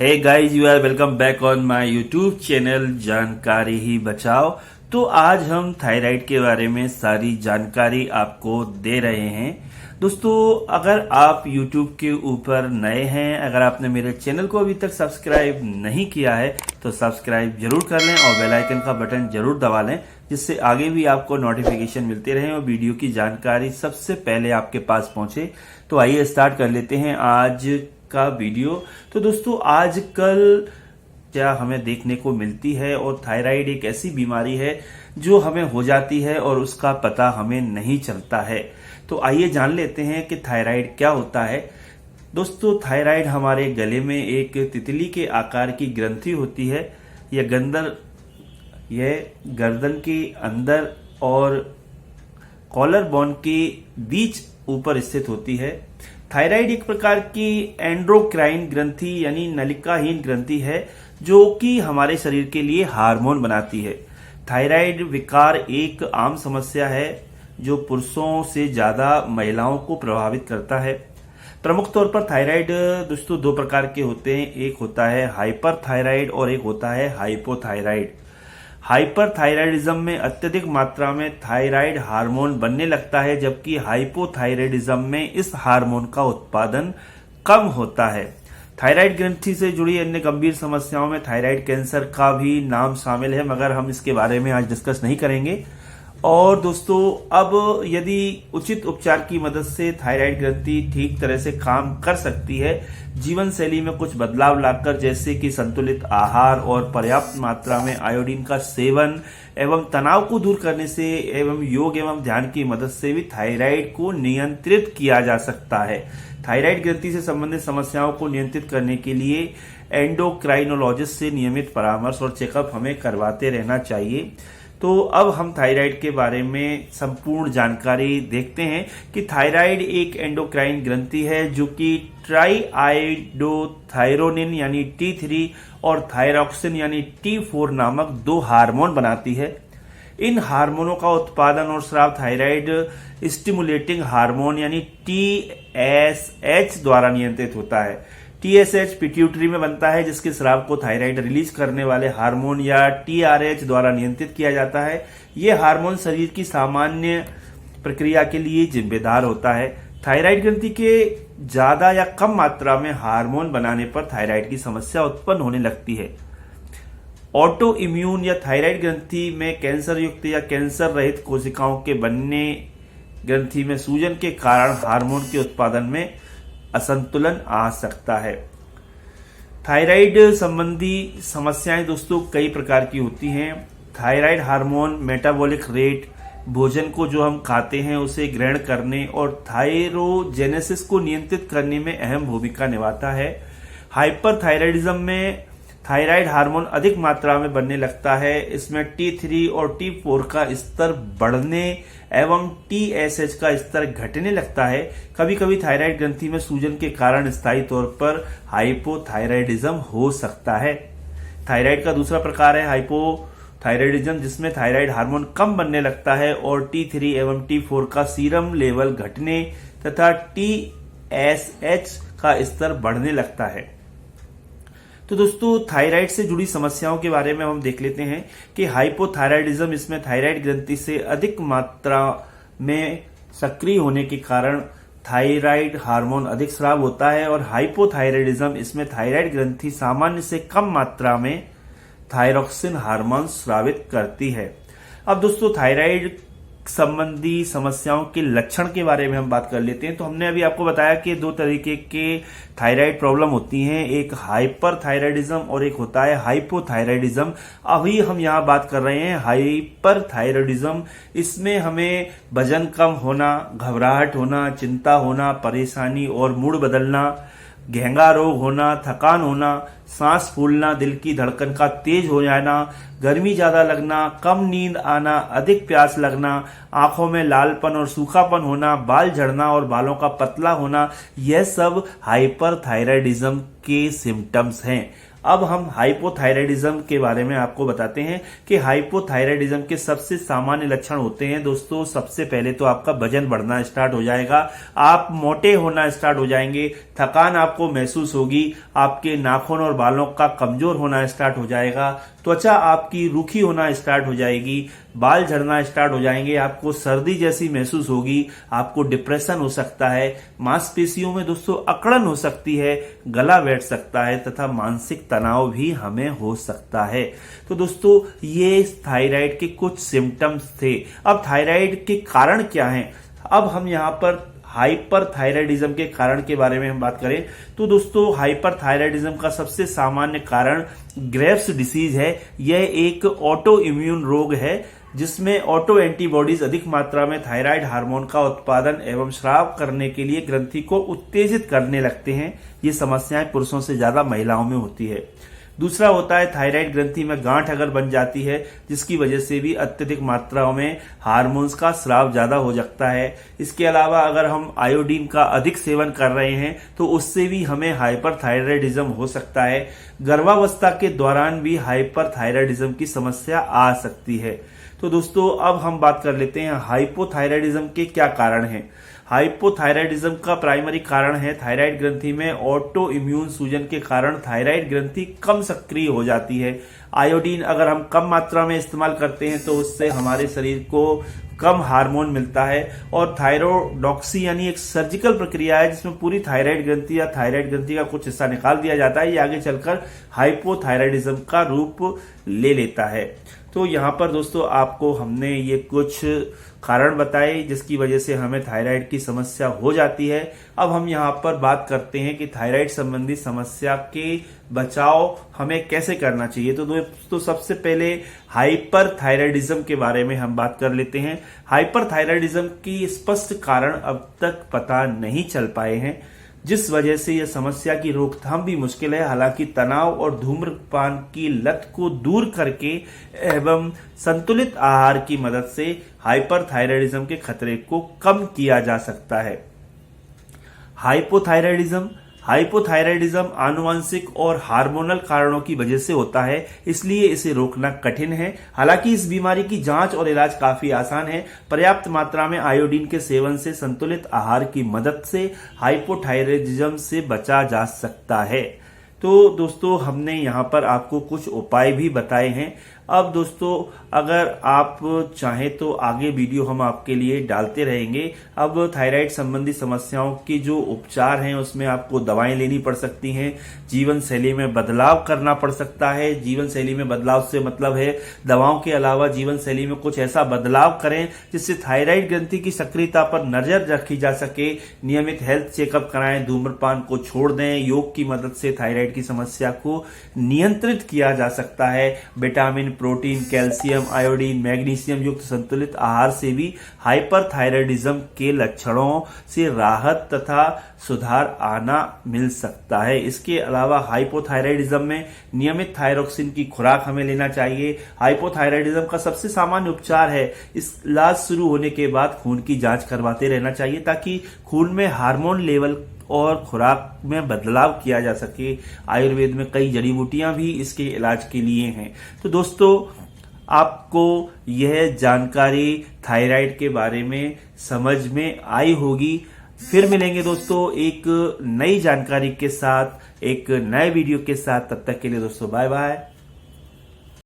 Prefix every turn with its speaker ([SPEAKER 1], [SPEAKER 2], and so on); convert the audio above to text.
[SPEAKER 1] Hey guys, you are welcome back on my YouTube channel जानकारी ही बचाओ। तो आज हम थायराइड के बारे में सारी जानकारी आपको दे रहे हैं। दोस्तों, अगर आप यूट्यूब के ऊपर नए हैं, अगर आपने मेरे चैनल को अभी तक सब्सक्राइब नहीं किया है तो सब्सक्राइब जरूर कर लें और बेल आइकन का बटन जरूर दबा लें, जिससे आगे भी आपको नोटिफिकेशन मिलते रहे और वीडियो की जानकारी सबसे पहले आपके पास पहुंचे। तो आइए स्टार्ट कर लेते हैं आज का वीडियो। तो दोस्तों, आजकल क्या हमें देखने को मिलती है, और थायराइड एक ऐसी बीमारी है जो हमें हो जाती है और उसका पता हमें नहीं चलता है। तो आइए जान लेते हैं कि थायराइड क्या होता है। दोस्तों, थायराइड हमारे गले में एक तितली के आकार की ग्रंथि होती है। यह गर्दन के अंदर और कॉलर बोन के बीच ऊपर स्थित होती है। थायराइड एक प्रकार की एंडोक्राइन ग्रंथि यानी नलिकाहीन ग्रंथि है जो कि हमारे शरीर के लिए हार्मोन बनाती है। थायराइड विकार एक आम समस्या है जो पुरुषों से ज्यादा महिलाओं को प्रभावित करता है। प्रमुख तौर पर थायराइड दोस्तों दो प्रकार के होते हैं, एक होता है हाइपर थायराइड और एक होता है हाइपोथायराइड। हाइपरथायराइडिज्म में अत्यधिक मात्रा में थायराइड हार्मोन बनने लगता है, जबकि हाइपोथायराइडिज्म में इस हार्मोन का उत्पादन कम होता है। थायराइड ग्रंथि से जुड़ी अन्य गंभीर समस्याओं में थायराइड कैंसर का भी नाम शामिल है, मगर हम इसके बारे में आज डिस्कस नहीं करेंगे। और दोस्तों, अब यदि उचित उपचार की मदद से थायराइड ग्रंथि ठीक तरह से काम कर सकती है, जीवन शैली में कुछ बदलाव लाकर, जैसे कि संतुलित आहार और पर्याप्त मात्रा में आयोडीन का सेवन एवं तनाव को दूर करने से एवं योग एवं ध्यान की मदद से भी थायराइड को नियंत्रित किया जा सकता है। थायराइड ग्रंथि से संबंधित समस्याओं को नियंत्रित करने के लिए एंडोक्राइनोलॉजिस्ट से नियमित परामर्श और चेकअप हमें करवाते रहना चाहिए। तो अब हम थायराइड के बारे में संपूर्ण जानकारी देखते हैं कि थायराइड एक एंडोक्राइन ग्रंथि है जो कि ट्राइआयोडोथायरोनिन यानी T3 और थायरॉक्सिन यानी T4 नामक दो हार्मोन बनाती है। इन हार्मोनों का उत्पादन और स्राव थायराइड स्टिमुलेटिंग हार्मोन यानी TSH द्वारा नियंत्रित होता है। TSH पिट्यूटरी में बनता है, जिसके स्राव को थायराइड रिलीज करने वाले हार्मोन या TRH द्वारा नियंत्रित किया जाता है। यह हार्मोन शरीर की सामान्य प्रक्रिया के लिए जिम्मेदार होता है। थायराइड ग्रंथि के ज्यादा या कम मात्रा में हार्मोन बनाने पर थायराइड की समस्या उत्पन्न होने लगती है। ऑटो इम्यून या थायराइड ग्रंथि में कैंसर युक्त या कैंसर रहित कोशिकाओं के बनने, ग्रंथि में सूजन के कारण हार्मोन के उत्पादन में असंतुलन आ सकता है। थायराइड संबंधी समस्याएं दोस्तों कई प्रकार की होती हैं। थायराइड हार्मोन मेटाबॉलिक रेट, भोजन को जो हम खाते हैं उसे ग्रहण करने और थायरोजेनेसिस को नियंत्रित करने में अहम भूमिका निभाता है। हाइपरथायराइडिज्म में थायराइड हार्मोन अधिक मात्रा में बनने लगता है। इसमें T3 और T4 का स्तर बढ़ने एवं TSH का स्तर घटने लगता है। कभी कभी थायराइड ग्रंथि में सूजन के कारण स्थायी तौर पर हाइपोथायराइडिज्म हो सकता है। थायराइड का दूसरा प्रकार है हाइपोथायराइडिज्म, जिसमें थायराइड हार्मोन कम बनने लगता है और T3 एवं T4 का सीरम लेवल घटने तथा TSH का स्तर बढ़ने लगता है। तो दोस्तों, थायराइड से जुड़ी समस्याओं के बारे में हम देख लेते हैं कि हाइपोथायराइडिज्म, इसमें थायराइड ग्रंथि से अधिक मात्रा में सक्रिय होने के कारण थायराइड हार्मोन अधिक स्राव होता है, और हाइपोथायराइडिज्म, इसमें थायराइड ग्रंथि सामान्य से कम मात्रा में थायरॉक्सिन हार्मोन स्रावित करती है। अब दोस्तों, थायराइड संबंधी समस्याओं के लक्षण के बारे में हम बात कर लेते हैं। तो हमने अभी आपको बताया कि दो तरीके के थायराइड प्रॉब्लम होती हैं, एक हाइपरथायराइडिज्म और एक होता है हाइपोथायराइडिज्म। अभी हम यहाँ बात कर रहे हैं हाइपरथायराइडिज्म। इसमें हमें वजन कम होना, घबराहट होना, चिंता होना, परेशानी और मूड बदलना, घेंगा रोग होना, थकान होना, सांस फूलना, दिल की धड़कन का तेज हो जाना, गर्मी ज्यादा लगना, कम नींद आना, अधिक प्यास लगना, आंखों में लालपन और सूखापन होना, बाल झड़ना और बालों का पतला होना, यह सब हाइपरथायराइडिज्म के सिम्टम्स हैं। अब हम हाइपोथायराइडिज्म के बारे में आपको बताते हैं कि हाइपोथायराइडिज्म के सबसे सामान्य लक्षण होते हैं। दोस्तों, सबसे पहले तो आपका वजन बढ़ना स्टार्ट हो जाएगा, आप मोटे होना स्टार्ट हो जाएंगे, थकान आपको महसूस होगी, आपके नाखून और बालों का कमजोर होना स्टार्ट हो जाएगा, त्वचा आपकी रूखी होना स्टार्ट हो जाएगी, बाल झड़ना स्टार्ट हो जाएंगे, आपको सर्दी जैसी महसूस होगी, आपको डिप्रेशन हो सकता है, मांसपेशियों में दोस्तों अकड़न हो सकती है, गला बैठ सकता है तथा मानसिक तनाव भी हमें हो सकता है। तो दोस्तों ये थायराइड के कुछ सिम्टम्स थे। अब थायराइड के कारण क्या हैं? अब हम यहाँ पर हाइपरथायराइडिज्म के कारण के बारे में हम बात करें तो दोस्तों हाइपरथायराइडिज्म का सबसे सामान्य कारण ग्रेव्स डिसीज है। यह एक ऑटो इम्यून रोग है जिसमें ऑटो एंटीबॉडीज अधिक मात्रा में थायराइड हार्मोन का उत्पादन एवं स्राव करने के लिए ग्रंथि को उत्तेजित करने लगते हैं। ये समस्याएं पुरुषों से ज्यादा महिलाओं में होती है। दूसरा होता है थायराइड ग्रंथि में गांठ अगर बन जाती है जिसकी वजह से भी अत्यधिक मात्राओं में हार्मोन्स का स्राव ज्यादा हो सकता है। इसके अलावा अगर हम आयोडीन का अधिक सेवन कर रहे हैं तो उससे भी हमें हाइपरथायराइडिज्म हो सकता है। गर्भावस्था के दौरान भी हाइपरथायराइडिज्म की समस्या आ सकती है। तो दोस्तों अब हम बात कर लेते हैं हाइपोथायराइडिज्म के क्या कारण हैं। हाइपोथायराइडिज्म का प्राइमरी कारण है थायराइड ग्रंथि में ऑटो इम्यून सूजन के कारण थायराइड ग्रंथि कम सक्रिय हो जाती है। आयोडीन अगर हम कम मात्रा में इस्तेमाल करते हैं तो उससे हमारे शरीर को कम हार्मोन मिलता है और थायरोडॉक्सी यानी एक सर्जिकल प्रक्रिया है जिसमें पूरी थायराइड ग्रंथि या थायराइड ग्रंथि का कुछ हिस्सा निकाल दिया जाता है। ये आगे चलकर हाइपोथायराइडिज्म का रूप ले लेता है। तो यहाँ पर दोस्तों आपको हमने ये कुछ कारण बताए जिसकी वजह से हमें थायराइड की समस्या हो जाती है। अब हम यहाँ पर बात करते हैं कि थायराइड संबंधी समस्या के बचाव हमें कैसे करना चाहिए। तो दोस्तों सबसे पहले हाइपरथायराइडिज्म के बारे में हम बात कर लेते हैं। हाइपरथायराइडिज्म की स्पष्ट कारण अब तक पता नहीं चल पाए हैं जिस वजह से यह समस्या की रोकथाम भी मुश्किल है। हालांकि तनाव और धूम्रपान की लत को दूर करके एवं संतुलित आहार की मदद से हाइपरथायराइडिज्म के खतरे को कम किया जा सकता है। हाइपोथायराइडिज्म आनुवंशिक और हार्मोनल कारणों की वजह से होता है, इसलिए इसे रोकना कठिन है। हालांकि इस बीमारी की जांच और इलाज काफी आसान है। पर्याप्त मात्रा में आयोडीन के सेवन से संतुलित आहार की मदद से हाइपोथायराइडिज्म से बचा जा सकता है। तो दोस्तों हमने यहाँ पर आपको कुछ उपाय भी बताए हैं। अब दोस्तों अगर आप चाहें तो आगे वीडियो हम आपके लिए डालते रहेंगे। अब थायराइड संबंधी समस्याओं की जो उपचार हैं उसमें आपको दवाएं लेनी पड़ सकती हैं, जीवन शैली में बदलाव करना पड़ सकता है। जीवन शैली में बदलाव से मतलब है दवाओं के अलावा जीवन शैली में कुछ ऐसा बदलाव करें जिससे थायराइड ग्रंथि की सक्रियता पर नजर रखी जा सके। नियमित हेल्थ चेकअप कराएं, धूम्रपान को छोड़ दें। योग की मदद से थायराइड की समस्या को नियंत्रित किया जा सकता है। Vitamin, protein, calcium, iodine, magnesium युक्त संतुलित आहार से भी हाइपरथायराइडिज्म के लक्षणों से राहत तथा सुधार आना मिल सकता है। इसके अलावा हाइपोथायराइडिज्म में नियमित थायरोक्सिन की खुराक हमें लेना चाहिए। हाइपोथायराइडिज्म का सबसे सामान्य उपचार है इस इलाज शुरू होने के बाद खून की जांच करवाते रहना चाहिए ताकि खून में हार्मोन लेवल और खुराक में बदलाव किया जा सके। आयुर्वेद में कई जड़ी बूटियां भी इसके इलाज के लिए हैं। तो दोस्तों आपको यह जानकारी थायराइड के बारे में समझ में आई होगी। फिर मिलेंगे दोस्तों एक नई जानकारी के साथ, एक नए वीडियो के साथ। तब तक के लिए दोस्तों बाय बाय।